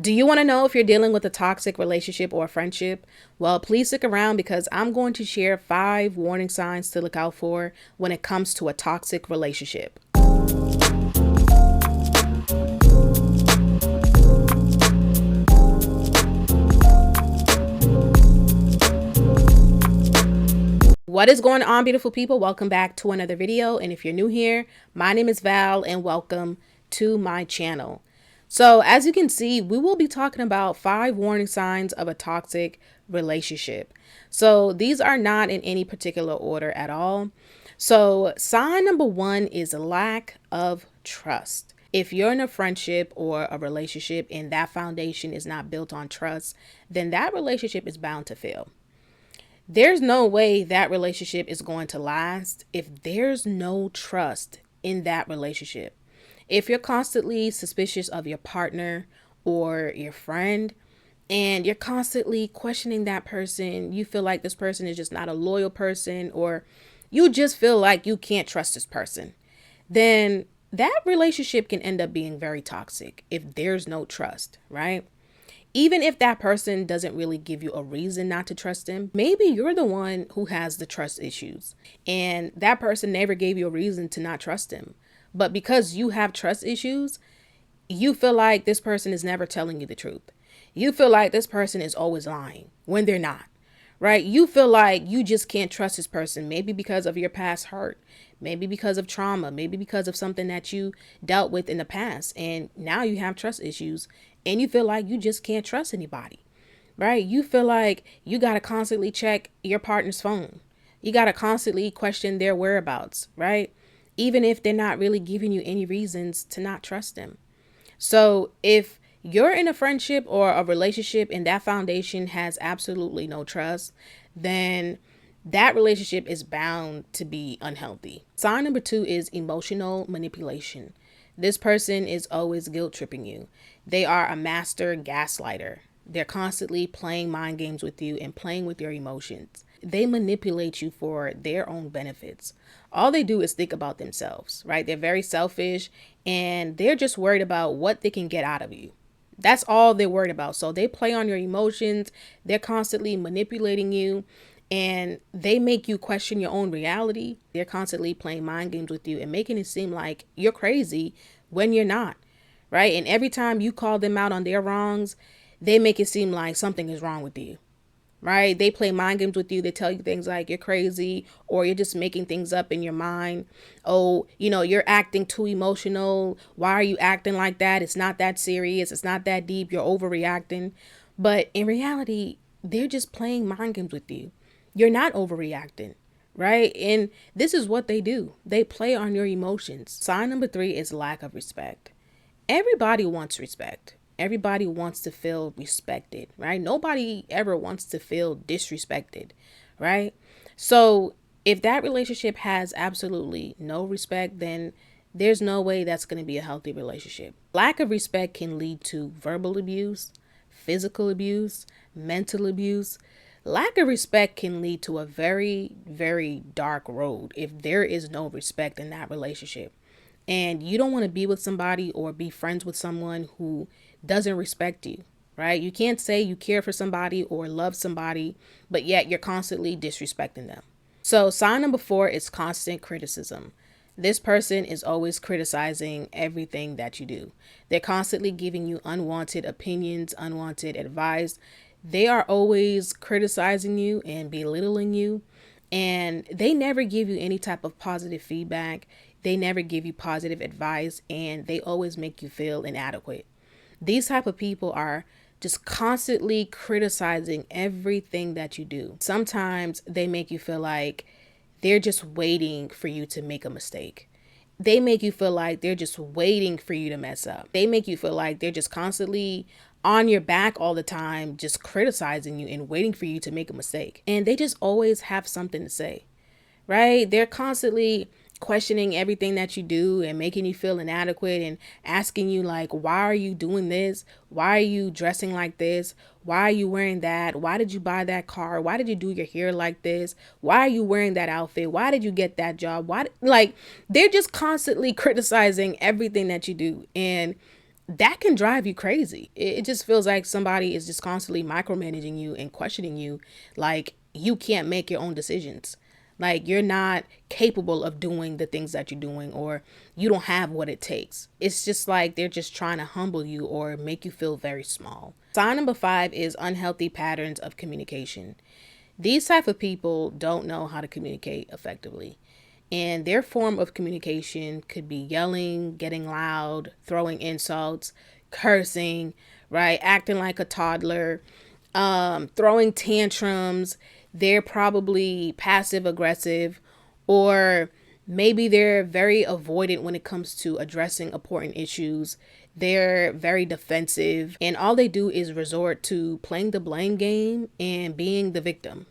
Do you want to know if you're dealing with a toxic relationship or a friendship? Well, please stick around because I'm going to share 5 warning signs to look out for when it comes to a toxic relationship. What is going on, beautiful people? Welcome back to another video. And if you're new here, my name is Val and welcome to my channel. So as you can see, we will be talking about 5 warning signs of a toxic relationship. So these are not in any particular order at all. So sign number 1 is a lack of trust. If you're in a friendship or a relationship and that foundation is not built on trust, then that relationship is bound to fail. There's no way that relationship is going to last if there's no trust in that relationship. If you're constantly suspicious of your partner or your friend and you're constantly questioning that person, you feel like this person is just not a loyal person, or you just feel like you can't trust this person, then that relationship can end up being very toxic if there's no trust, right? Even if that person doesn't really give you a reason not to trust them, maybe you're the one who has the trust issues and that person never gave you a reason to not trust them. But because you have trust issues, you feel like this person is never telling you the truth. You feel like this person is always lying when they're not, right? You feel like you just can't trust this person, maybe because of your past hurt, maybe because of trauma, maybe because of something that you dealt with in the past. And now you have trust issues and you feel like you just can't trust anybody, right? You feel like you got to constantly check your partner's phone. You got to constantly question their whereabouts, right? Even if they're not really giving you any reasons to not trust them. So if you're in a friendship or a relationship and that foundation has absolutely no trust, then that relationship is bound to be unhealthy. Sign number 2 is emotional manipulation. This person is always guilt tripping you. They are a master gaslighter. They're constantly playing mind games with you and playing with your emotions. They manipulate you for their own benefits. All they do is think about themselves, right? They're very selfish and they're just worried about what they can get out of you. That's all they're worried about. So they play on your emotions. They're constantly manipulating you and they make you question your own reality. They're constantly playing mind games with you and making it seem like you're crazy when you're not, right? And every time you call them out on their wrongs, they make it seem like something is wrong with you, right? They play mind games with you. They tell you things like you're crazy or you're just making things up in your mind. Oh, you're acting too emotional. Why are you acting like that? It's not that serious. It's not that deep. You're overreacting. But in reality, they're just playing mind games with you. You're not overreacting, right? And this is what they do. They play on your emotions. Sign number 3 is lack of respect. Everybody wants respect. Everybody wants to feel respected, right? Nobody ever wants to feel disrespected, right? So if that relationship has absolutely no respect, then there's no way that's going to be a healthy relationship. Lack of respect can lead to verbal abuse, physical abuse, mental abuse. Lack of respect can lead to a very, very dark road if there is no respect in that relationship. And you don't want to be with somebody or be friends with someone who doesn't respect you, right? You can't say you care for somebody or love somebody, but yet you're constantly disrespecting them. So sign number 4 is constant criticism. This person is always criticizing everything that you do. They're constantly giving you unwanted opinions, unwanted advice. They are always criticizing you and belittling you, and they never give you any type of positive feedback. They never give you positive advice, and they always make you feel inadequate. These type of people are just constantly criticizing everything that you do. Sometimes they make you feel like they're just waiting for you to make a mistake. They make you feel like they're just waiting for you to mess up. They make you feel like they're just constantly on your back all the time, just criticizing you and waiting for you to make a mistake. And they just always have something to say, right? They're constantly questioning everything that you do and making you feel inadequate and asking you like, why are you doing this? Why are you dressing like this? Why are you wearing that? Why did you buy that car? Why did you do your hair like this? Why are you wearing that outfit? Why did you get that job? They're just constantly criticizing everything that you do. And that can drive you crazy. It just feels like somebody is just constantly micromanaging you and questioning you, like you can't make your own decisions. Like you're not capable of doing the things that you're doing, or you don't have what it takes. It's just like they're just trying to humble you or make you feel very small. Sign number 5 is unhealthy patterns of communication. These type of people don't know how to communicate effectively. And their form of communication could be yelling, getting loud, throwing insults, cursing, right? Acting like a toddler, throwing tantrums. They're probably passive aggressive, or maybe they're very avoidant when it comes to addressing important issues. They're very defensive, and all they do is resort to playing the blame game and being the victim.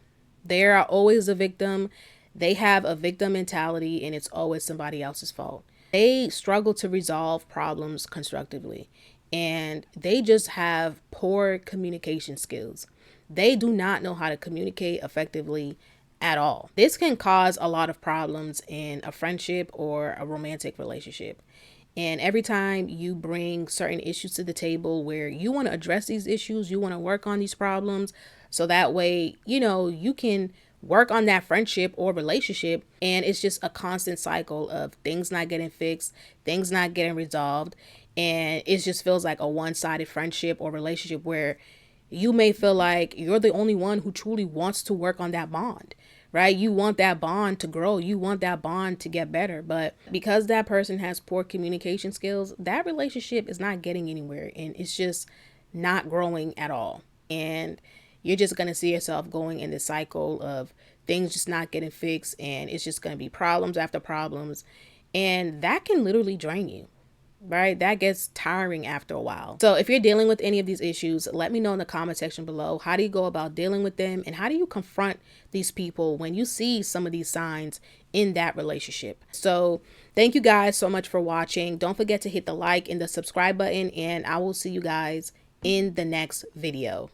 They are always a victim. They have a victim mentality, and it's always somebody else's fault. They struggle to resolve problems constructively, and they just have poor communication skills. They do not know how to communicate effectively at all. This can cause a lot of problems in a friendship or a romantic relationship. And every time you bring certain issues to the table where you want to address these issues, you want to work on these problems, so that way, you can work on that friendship or relationship. And it's just a constant cycle of things not getting fixed, things not getting resolved. And it just feels like a one-sided friendship or relationship where you may feel like you're the only one who truly wants to work on that bond, right? You want that bond to grow. You want that bond to get better. But because that person has poor communication skills, that relationship is not getting anywhere, and it's just not growing at all. And you're just going to see yourself going in this cycle of things just not getting fixed, and it's just going to be problems after problems. And that can literally drain you, right? That gets tiring after a while. So if you're dealing with any of these issues, let me know in the comment section below. How do you go about dealing with them, and how do you confront these people when you see some of these signs in that relationship? So thank you guys so much for watching. Don't forget to hit the like and the subscribe button, and I will see you guys in the next video.